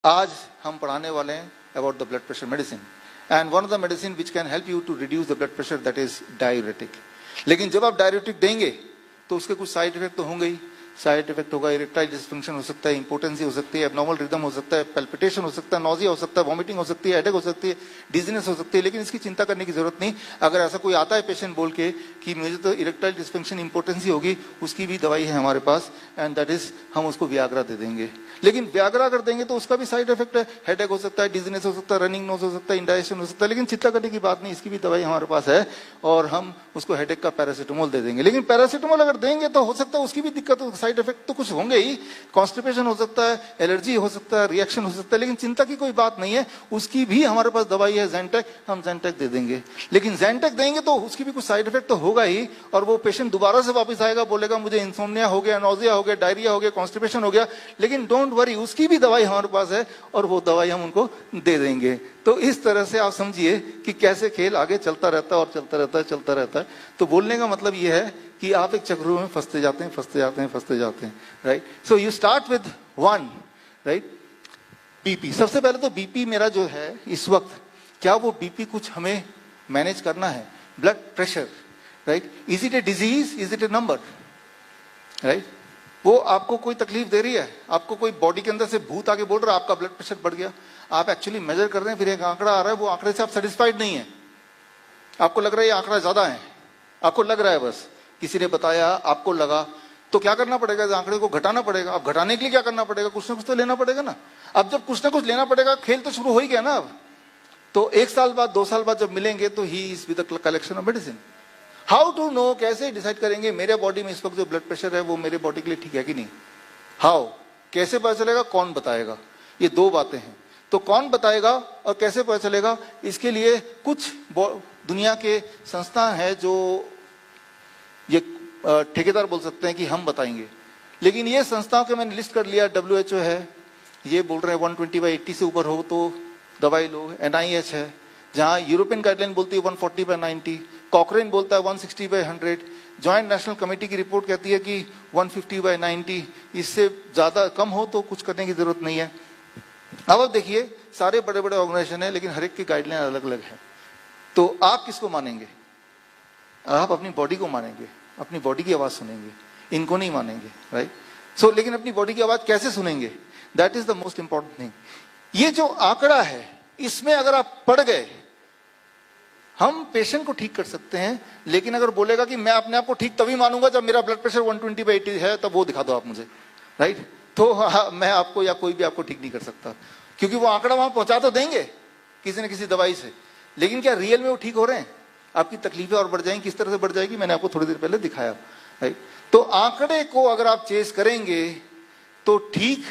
आज हम पढ़ाने वाले हैं about the blood pressure medicine and one of the medicine which can help you to reduce the blood pressure, that is diuretic. लेकिन जब आप डाययूरेटिक देंगे तो उसके कुछ साइड इफेक्ट तो होंगे ही। साइड इफेक्ट होगा, इरेक्टाइल डिस्फंक्शन हो सकता है, इंपोर्टेंसी हो सकती है, एबनॉर्मल रिदम हो सकता है, पैल्पिटेशन हो सकता है, नॉजिया हो सकता है, वॉमिटिंग हो सकती है, हेडेक हो सकती है, डिजीनेस हो सकती है। लेकिन इसकी चिंता करने की जरूरत नहीं। अगर ऐसा कोई आता है पेशेंट बोल के कि मुझे तो इरेक्टाइल डिस्फंक्शन इंपोर्टेंसी होगी, उसकी भी दवाई है हमारे पास, एंड दैट इज हम उसको वियाग्रा दे देंगे। लेकिन वियाग्रा अगर देंगे तो उसका भी साइड इफेक्ट है, हेडेक हो सकता है, डिजीनेस हो सकता है, रनिंग नोज हो सकता है, इंडाइजेशन हो सकता है। लेकिन चिंता करने की बात नहीं, इसकी भी दवाई हमारे पास है और हम उसको हेडेक का पैरासीटामोल दे देंगे। लेकिन पैरासीटामोल अगर देंगे तो हो सकता है उसकी भी दिक्कत, साइड इफेक्ट तो कुछ होंगे ही, कॉन्स्टिपेशन हो सकता है, एलर्जी हो सकता है, रिएक्शन हो सकता है। लेकिन चिंता की कोई बात नहीं है, उसकी भी हमारे पास दवाई है ज़ेंटेक, हम ज़ेंटेक दे देंगे। लेकिन ज़ेंटेक देंगे तो उसकी भी कुछ साइड इफेक्ट तो होगा ही, और वो पेशेंट दोबारा से वापस आएगा, बोलेगा मुझे इंसोम्निया हो गया, नोजिया हो गया, डायरिया हो गया, कॉन्स्टिपेशन हो गया। लेकिन डोंट वरी, उसकी भी दवाई हमारे पास है और वो दवाई हम उनको दे देंगे। तो इस तरह से आप समझिए कि कैसे खेल आगे चलता रहता है और चलता रहता है, चलता रहता है। तो बोलने का मतलब ये है कि आप एक चक्रों में फंसते जाते हैं, फंसते जाते हैं, फंसते जाते हैं, right. So you start with one, right, BP. सबसे पहले तो बीपी मेरा जो है इस वक्त, क्या वो बीपी कुछ हमें मैनेज करना है? Blood pressure, right, is it a disease, is it A number, right. वो आपको कोई तकलीफ दे रही है, आपको कोई बॉडी के अंदर से भूत आके बोल रहा है आपका ब्लड प्रेशर बढ़ गया, आप एक्चुअली मेजर कर रहे हैं, फिर एक आंकड़ा आ रहा है, वो आंकड़े से आप सेटिस्फाइड नहीं है, आपको लग रहा है ये आंकड़ा ज्यादा है, आपको लग रहा है, बस किसी ने बताया, आपको लगा, तो क्या करना पड़ेगा? इस आंकड़े को घटाना पड़ेगा। अब घटाने के लिए क्या करना पड़ेगा? कुछ ना कुछ तो लेना पड़ेगा ना। अब जब कुछ ना कुछ लेना पड़ेगा, खेल तो शुरू हो ही गया ना। अब तो 1 साल बाद, 2 साल बाद जब मिलेंगे तो he is with the collection of medicine. How to know, कैसे डिसाइड करेंगे मेरे बॉडी में इस वक्त जो ब्लड प्रेशर है वो मेरे बॉडी के लिए ठीक है कि नहीं? हाउ, कैसे पता चलेगा? कौन बताएगा? ये दो बातें हैं। तो कौन बताएगा और कैसे पता चलेगा, इसके लिए कुछ दुनिया के संस्थान है जो ये ठेकेदार बोल सकते हैं कि हम बताएंगे। लेकिन ये संस्थाओं के मैंने लिस्ट कर लिया। WHO है, ये बोल रहे हैं 120/80 से ऊपर हो तो दवाई लो। NIH है, जहां यूरोपियन गाइडलाइन बोलती है 140/90, कॉकरेन बोलता है 160/100, जॉइंट नेशनल कमेटी की रिपोर्ट कहती है कि 150/90, इससे ज्यादा कम हो तो कुछ करने की जरूरत नहीं है। अब देखिए, सारे बड़े बड़े ऑर्गेनाइजेशन है, लेकिन हर एक की गाइडलाइन अलग अलग है। तो आप किसको मानेंगे? आप अपनी बॉडी को मानेंगे, अपनी बॉडी की आवाज सुनेंगे, इनको नहीं मानेंगे, राइट। सो लेकिन अपनी बॉडी की आवाज कैसे सुनेंगे? That is the most important thing. ये जो आंकड़ा है, इसमें अगर आप पड़ गए, हम पेशेंट को ठीक कर सकते हैं, लेकिन अगर बोलेगा कि मैं अपने आप को ठीक तभी मानूंगा जब मेरा ब्लड प्रेशर 120/80 है, तब वो दिखा दो आप मुझे, राइट। तो मैं आपको या कोई भी आपको ठीक नहीं कर सकता, क्योंकि वो आंकड़ा वहां पहुंचा तो देंगे किसी न किसी दवाई से, लेकिन क्या रियल में वो ठीक हो रहे हैं? आपकी तकलीफें और बढ़ जाएंगी। किस तरह से बढ़ जाएगी, मैंने आपको थोड़ी देर पहले दिखाया, राइट। तो आंकड़े को अगर आप चेस करेंगे तो ठीक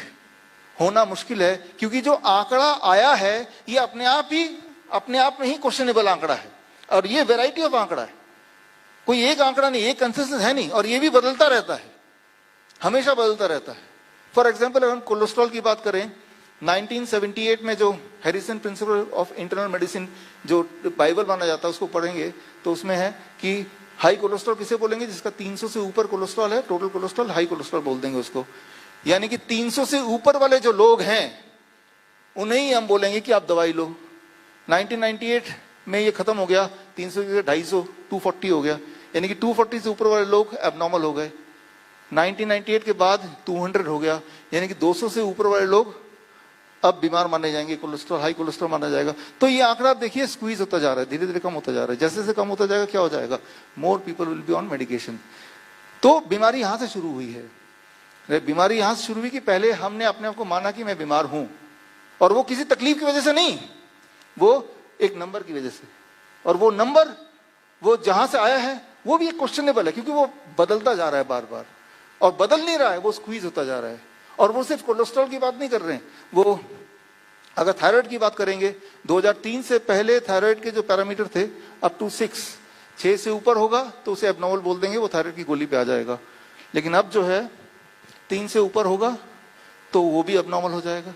होना मुश्किल है, क्योंकि जो आंकड़ा आया है ये अपने आप में ही क्वेश्चनेबल आंकड़ा है, और ये वैरायटी ऑफ आंकड़ा है, कोई एक आंकड़ा नहीं, एक कंसेंसस है नहीं, और ये भी बदलता रहता है, हमेशा बदलता रहता है। फॉर एग्जाम्पल, अगर हम कोलेस्ट्रॉल की बात करें, 1978 में जो Harrison principle of internal medicine जो बाइबल माना जाता है, उसको पढ़ेंगे तो उसमें है कि हाई कोलेस्ट्रॉल किसे बोलेंगे? जिसका 300 से ऊपर कोलेस्ट्रॉल है, टोटल कोलेस्ट्रॉल, हाई कोलेस्ट्रॉल बोल देंगे उसको। यानी कि 300 से ऊपर वाले जो लोग हैं उन्हें ही हम बोलेंगे कि आप दवाई लो। 1998 में ये खत्म हो गया, 300 से 250, 240 हो गया, यानी कि 240 से ऊपर वाले लोग एबनॉर्मल हो गए। 1998 के बाद 200 हो गया, यानी कि 200 से ऊपर वाले लोग अब बीमार माने जाएंगे, कोलेस्ट्रॉल, हाई कोलेस्ट्रॉल माना जाएगा। तो ये आंकड़ा देखिए स्क्वीज होता जा रहा है, धीरे धीरे कम होता जा रहा है। जैसे जैसे कम होता जाएगा क्या हो जाएगा? More people will be on medication. तो बीमारी यहां से शुरू हुई है। बीमारी यहां से शुरू हुई कि पहले हमने अपने आप को माना कि मैं बीमार हूं, और वो किसी तकलीफ की वजह से नहीं, वो एक नंबर की वजह से। और वो नंबर वो जहां से आया है वो भी एक क्वेश्चनेबल है, क्योंकि वो बदलता जा रहा है बार बार, और बदल नहीं रहा है, वो स्क्वीज होता जा रहा है। और वो सिर्फ कोलेस्ट्रॉल की बात नहीं कर रहे हैं, वो अगर थायराइड की बात करेंगे, 2003 से पहले थायराइड के जो पैरामीटर थे अप टू 6 से ऊपर होगा तो उसे एबनॉर्मल बोल देंगे, वो थायराइड की गोली पे आ जाएगा। लेकिन अब जो है 3 से ऊपर होगा तो वो भी एबनॉर्मल हो जाएगा।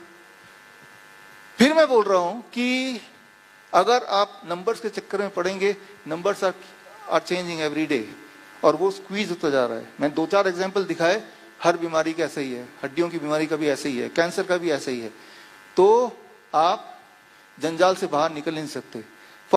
फिर मैं बोल रहा हूं कि अगर आप नंबर्स के चक्कर में पड़ेंगे, numbers are changing every day, और वो स्क्वीज होता जा रहा है। मैंने 2-4 एग्जाम्पल दिखाए, हर बीमारी का ऐसा ही है, हड्डियों की बीमारी का भी ऐसे ही है, कैंसर का भी ऐसे ही है। तो आप जंजाल से बाहर निकल नहीं सकते।